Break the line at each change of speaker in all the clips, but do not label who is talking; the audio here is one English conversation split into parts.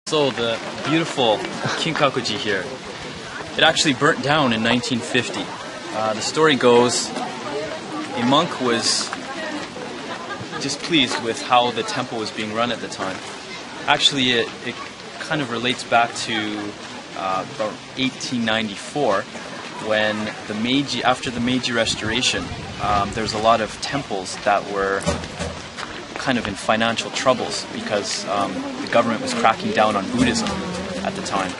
So the beautiful Kinkakuji here, it actually burnt down in 1950. The story goes, a monk was displeased with how the temple was being run at the time. Actually, it kind of relates back to about 1894, when after the Meiji Restoration, there's a lot of temples that were kind of in financial troubles because the government was cracking down on Buddhism at the time.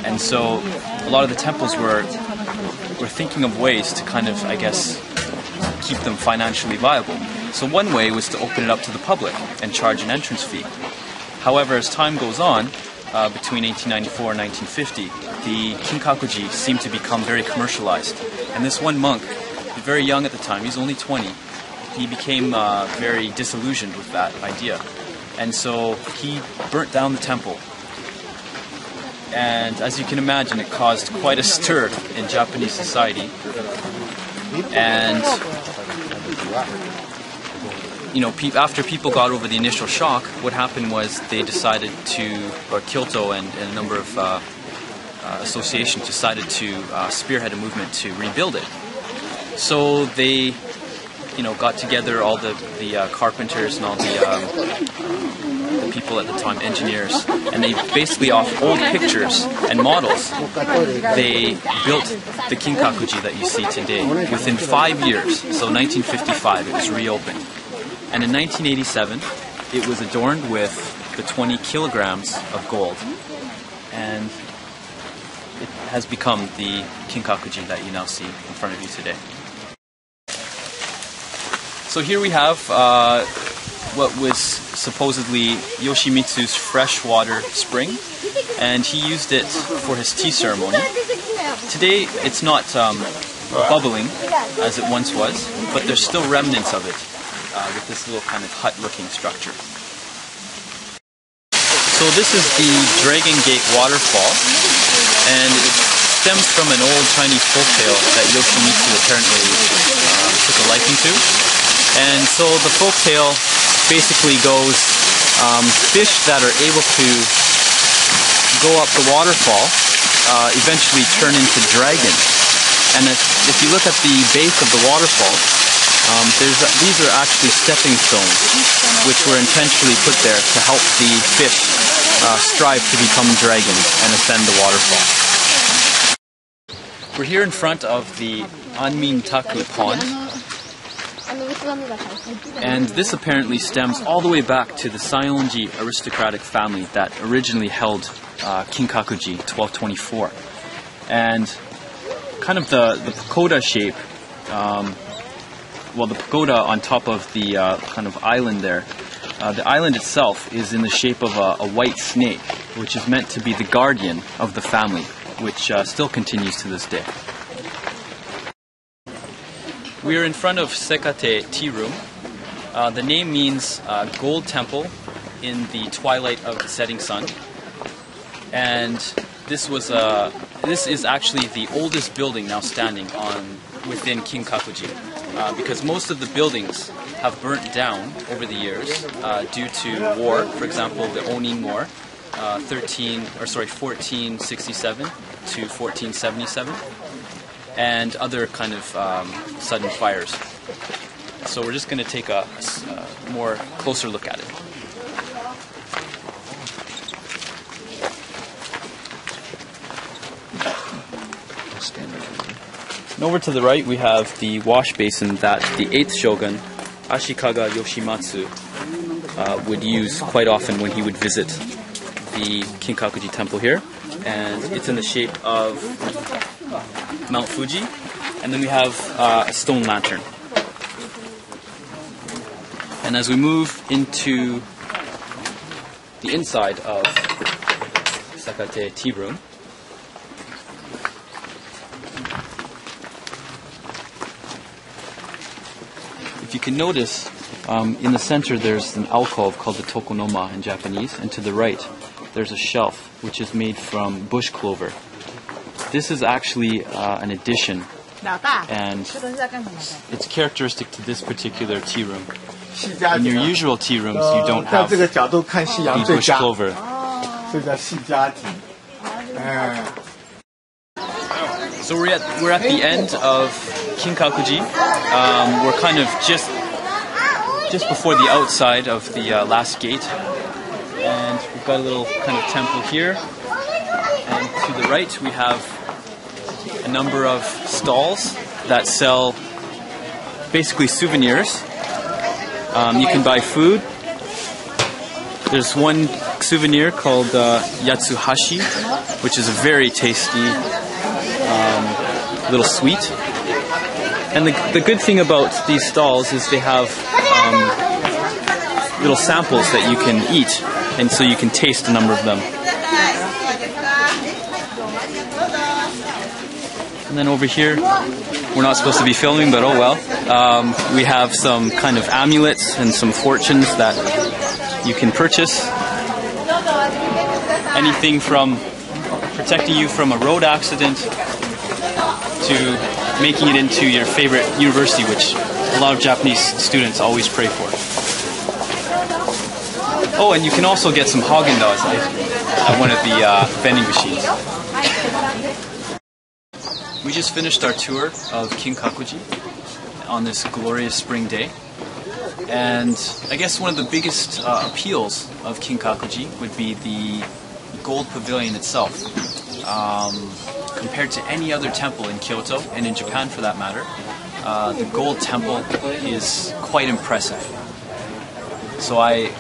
And so a lot of the temples were thinking of ways to kind of, I guess, keep them financially viable. So one way was to open it up to the public and charge an entrance fee. However, as time goes on, between 1894 and 1950, the Kinkakuji seemed to become very commercialized. And this one monk, very young at the time, he's only 20, he became very disillusioned with that idea. And so he burnt down the temple. And as you can imagine, it caused quite a stir in Japanese society. And, you know, after people got over the initial shock, what happened was they decided to, or Kyoto and a number of associations decided to spearhead a movement to rebuild it. So they, got together all the carpenters and all the people at the time, engineers, and they basically, off old pictures and models, they built the Kinkakuji that you see today. Within 5 years, so 1955, it was reopened. And in 1987, it was adorned with the 20 kilograms of gold. And it has become the Kinkakuji that you now see in front of you today. So here we have what was supposedly Yoshimitsu's freshwater spring, and he used it for his tea ceremony. Today it's not bubbling as it once was, but there's still remnants of it with this little kind of hut-looking structure. So this is the Dragon Gate waterfall, and it stems from an old Chinese folktale that Yoshimitsu apparently took a liking to. And so the folktale basically goes, fish that are able to go up the waterfall eventually turn into dragons. And if you look at the base of the waterfall, these are actually stepping stones, which were intentionally put there to help the fish strive to become dragons and ascend the waterfall. We're here in front of the Anmintaku pond. And this apparently stems all the way back to the Saionji aristocratic family that originally held Kinkakuji 1224. And kind of the pagoda shape, the pagoda on top of the kind of island there, the island itself is in the shape of a white snake, which is meant to be the guardian of the family, which still continues to this day. We are in front of Sekate Tea Room. The name means gold temple in the twilight of the setting sun. And this is actually the oldest building now standing within Kinkakuji, because most of the buildings have burnt down over the years due to war. For example, the Onin War, 1467 to 1477. And other kind of sudden fires. So we're just going to take a more closer look at it. And over to the right we have the wash basin that the 8th shogun, Ashikaga Yoshimatsu, would use quite often when he would visit the Kinkakuji temple here. And it's in the shape of Mount Fuji, and then we have a stone lantern. And as we move into the inside of Sekate Tea Room, if you can notice, in the center there's an alcove called the tokonoma in Japanese, and to the right there's a shelf which is made from bush clover. This is actually an addition, and it's characteristic to this particular tea room. In your usual tea rooms, you don't have the bush clover.
这叫细家庭。
So we're at the end of Kinkakuji. We're kind of just before the outside of the last gate, and we've got a little kind of temple here. And to the right, we have a number of stalls that sell basically souvenirs. You can buy food. There's one souvenir called Yatsuhashi, which is a very tasty little sweet. And the good thing about these stalls is they have little samples that you can eat, and so you can taste a number of them. And then over here, we're not supposed to be filming, but oh well. We have some kind of amulets and some fortunes that you can purchase. Anything from protecting you from a road accident to making it into your favorite university, which a lot of Japanese students always pray for. Oh, and you can also get some Haagen-Dazs ice cream at one of the vending machines. We just finished our tour of Kinkakuji on this glorious spring day. And I guess one of the biggest appeals of Kinkakuji would be the gold pavilion itself. Compared to any other temple in Kyoto, and in Japan for that matter, the gold temple is quite impressive. So I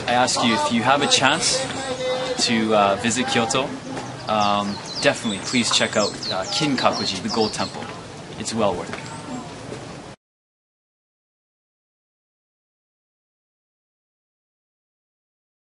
ask you, if you have a chance to visit Kyoto, definitely please check out Kinkakuji, the gold temple. It's well worth it.